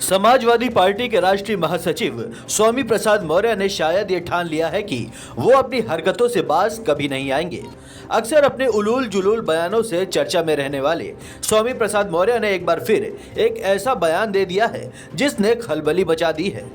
Samajwadi party के राष्ट्रीय महासचिव स्वामी प्रसाद मौर्य ने शायद ये ठान लिया है कि वो अपनी हरकतों से बाज कभी नहीं आएंगे। अक्सर अपने उलूल जुलूल बयानों से चर्चा में रहने वाले स्वामी प्रसाद मौर्य ने एक बार फिर एक ऐसा बयान दे दिया है जिसने खलबली मचा दी है।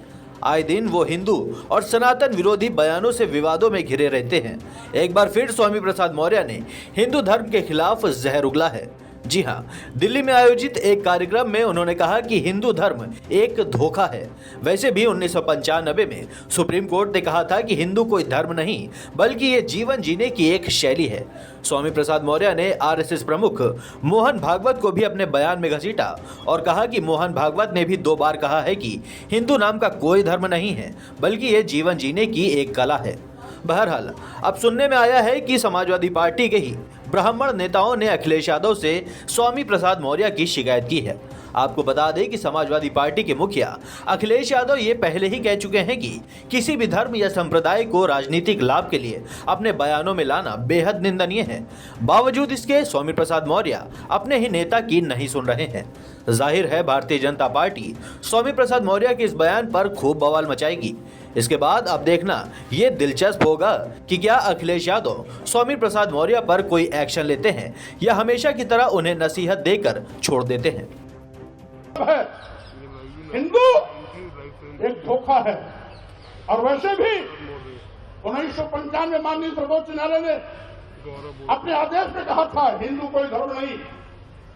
आए दिन वो हिंदू और सनातन विरोधी बयानों से विवादों में घिरे रहते हैं। एक बार फिर स्वामी प्रसाद मौर्य ने हिंदू धर्म के खिलाफ जहर उगला है। जी हां, दिल्ली में आयोजित एक कार्यक्रम में उन्होंने कहा कि हिंदू धर्म एक धोखा है। वैसे भी 1995 में सुप्रीम कोर्ट ने कहा था कि हिंदू कोई धर्म नहीं बल्कि ये जीवन जीने की एक शैली है। स्वामी प्रसाद मौर्य ने आरएसएस प्रमुख मोहन भागवत को भी अपने बयान में घसीटा और कहा कि मोहन भागवत ने भी 2 बार कहा है कि हिंदू नाम का कोई धर्म नहीं है बल्कि ये जीवन जीने की एक कला है। बहरहाल अब सुनने में आया है कि समाजवादी पार्टी के ही ब्राह्मण नेताओं ने अखिलेश यादव से स्वामी प्रसाद मौर्य की शिकायत की है। आपको बता दें कि समाजवादी पार्टी के मुखिया अखिलेश यादव ये पहले ही कह चुके हैं कि किसी भी धर्म या संप्रदाय को राजनीतिक लाभ के लिए अपने बयानों में लाना बेहद निंदनीय है। बावजूद इसके स्वामी प्रसाद मौर्य अपने ही नेता की नहीं सुन रहे हैं। जाहिर है भारतीय जनता पार्टी स्वामी प्रसाद मौर्य के इस बयान पर खूब बवाल मचाएगी। इसके बाद अब देखना ये दिलचस्प होगा कि क्या अखिलेश यादव स्वामी प्रसाद मौर्य पर कोई एक्शन लेते हैं या हमेशा की तरह उन्हें नसीहत देकर छोड़ देते हैं। हिंदू एक धोखा है और वैसे भी 1995 में माननीय सर्वोच्च न्यायालय ने अपने आदेश में कहा था हिंदू कोई धर्म नहीं,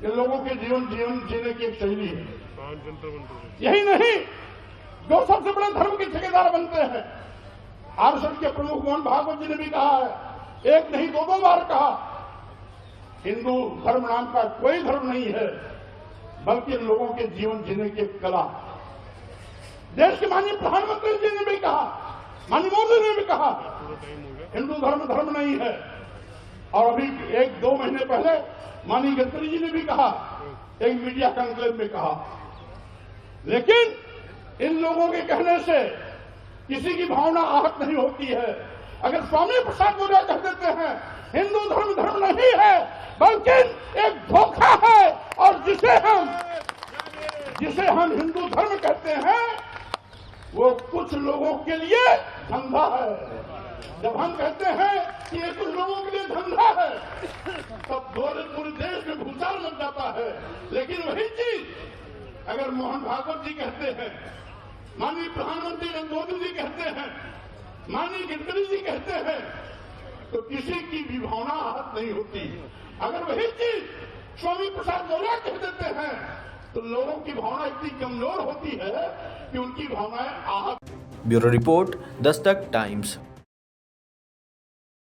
ये लोगों के जीवन जीने की एक शैली है। यही नहीं, जो सबसे बड़े धर्म के ठेकेदार बनते हैं, आरएसएस के प्रमुख मोहन भागवत जी ने भी कहा है, एक नहीं 2 बार कहा, हिंदू धर्म नाम का कोई धर्म नहीं है बल्कि लोगों के जीवन जीने की एक कला। देश के माननीय प्रधानमंत्री जी ने भी कहा, माननीय मोदी ने भी कहा, हिंदू धर्म नहीं है। और अभी 1-2 महीने पहले माननीय गडकरी जी ने भी कहा, एक मीडिया कॉन्क्लेव में कहा। लेकिन इन लोगों के कहने से किसी की भावना आहत नहीं होती है। अगर स्वामी प्रसाद मौर्य कह देते हैं हिंदू धर्म नहीं है बल्कि एक धोखा है और जिसे हम हिंदू धर्म कहते हैं वो कुछ लोगों के लिए धंधा है। जब हम कहते हैं कि ये कुछ लोगों के लिए धंधा है तब पूरे देश में भूचाल लग जाता है। लेकिन वही चीज अगर मोहन भागवत जी कहते हैं, माननीय प्रधानमंत्री नरेंद्र मोदी जी कहते हैं, माननीय गडकरी जी कहते हैं, तो किसी की भी भावना आहत नहीं होती। अगर वही चीज स्वामी प्रसाद मौर्य कह देते हैं तो लोगों की भावना इतनी कमजोर होती है कि उनकी भावनाएं आहत। Bureau report, Dastak times.